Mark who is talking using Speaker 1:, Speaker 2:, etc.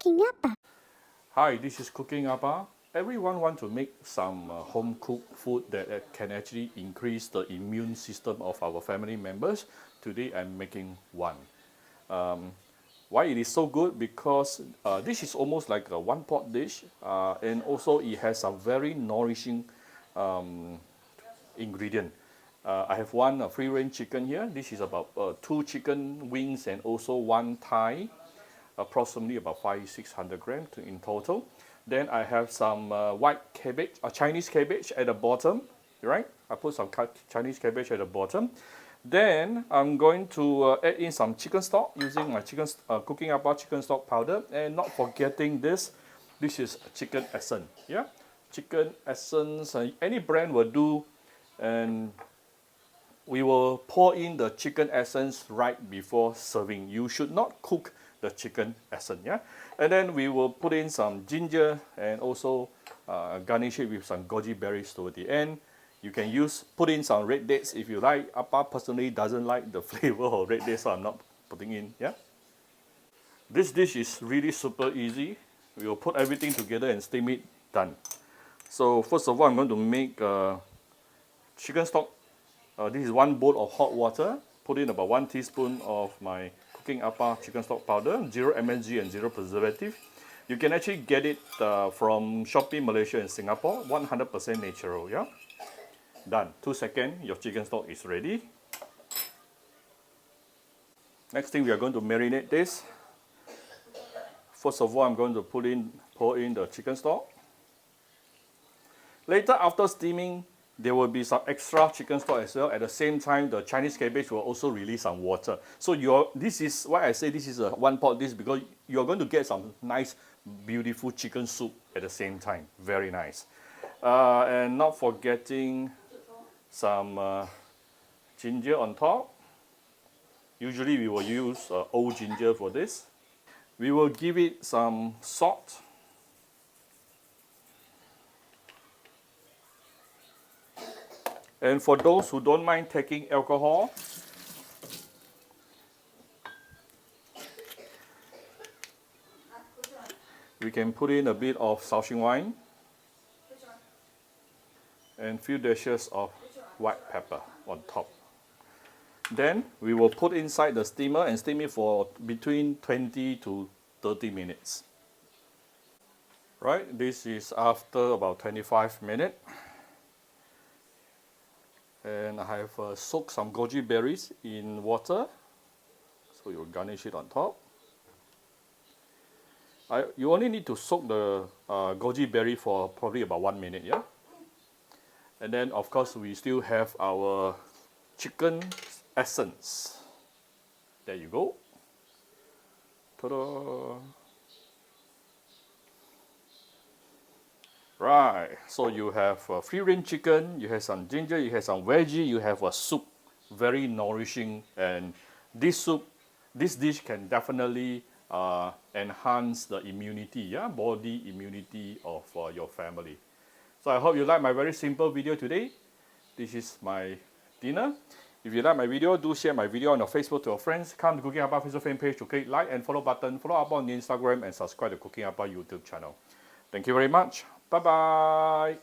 Speaker 1: Cooking Appa.
Speaker 2: Hi, this is Cooking Appa. Everyone wants to make some home-cooked food that can actually increase the immune system of our family members. Today I'm making one. Why it is so good? Because this is almost like a one-pot dish, and also it has a very nourishing ingredient. I have one free-range chicken here. This is about 2 chicken wings and also 1 thigh, approximately about 500-600 grams in total. Then I have some white cabbage, Chinese cabbage at the bottom, right? I put some Chinese cabbage at the bottom. Then I'm going to add in some chicken stock using my Cooking Appa chicken stock powder, and not forgetting this. This is chicken essence, yeah, chicken essence. Any brand will do, and we will pour in the chicken essence right before serving. You should not cook the chicken essence, yeah. And then we will put in some ginger and also garnish it with some goji berries toward the end. You can put in some red dates if you like. Appa personally doesn't like the flavor of red dates, so I'm not putting in, yeah. This dish is really super easy. We will put everything together and steam it, done. So first of all, I'm going to make chicken stock. This is 1 bowl of hot water. Put in about 1 teaspoon of my Cooking Appa chicken stock powder, 0 MSG and 0 preservative. You can actually get it from Shopee, Malaysia and Singapore, 100% natural, yeah? Done. 2 seconds, your chicken stock is ready. Next thing, we are going to marinate this. First of all, I'm going to pour in the chicken stock. Later, after steaming, there will be some extra chicken stock as well. At the same time, the Chinese cabbage will also release some water. So this is why I say this is a one-pot dish, because you're going to get some nice, beautiful chicken soup at the same time. Very nice. And not forgetting some ginger on top. Usually we will use old ginger for this. We will give it some salt. And for those who don't mind taking alcohol, we can put in a bit of Shao Hsing wine and few dashes of white pepper on top. Then we will put inside the steamer and steam it for between 20 to 30 minutes. Right, this is after about 25 minutes. And I have soaked some goji berries in water, so you will garnish it on top. You only need to soak the goji berry for probably about 1 minute, yeah? And then, of course, we still have our chicken essence. There you go. Ta-da! Right, so you have free-range chicken, you have some ginger, you have some veggie, you have a soup, very nourishing, and this dish can definitely enhance the immunity, yeah, body immunity of your family. So I hope you like my very simple video today. This is my dinner. If you like my video, do share my video on your Facebook to your friends. Come to Cooking Appa Facebook fan page to click like and follow button, follow up on Instagram, and subscribe to Cooking Appa YouTube channel. Thank you very much. Bye-bye.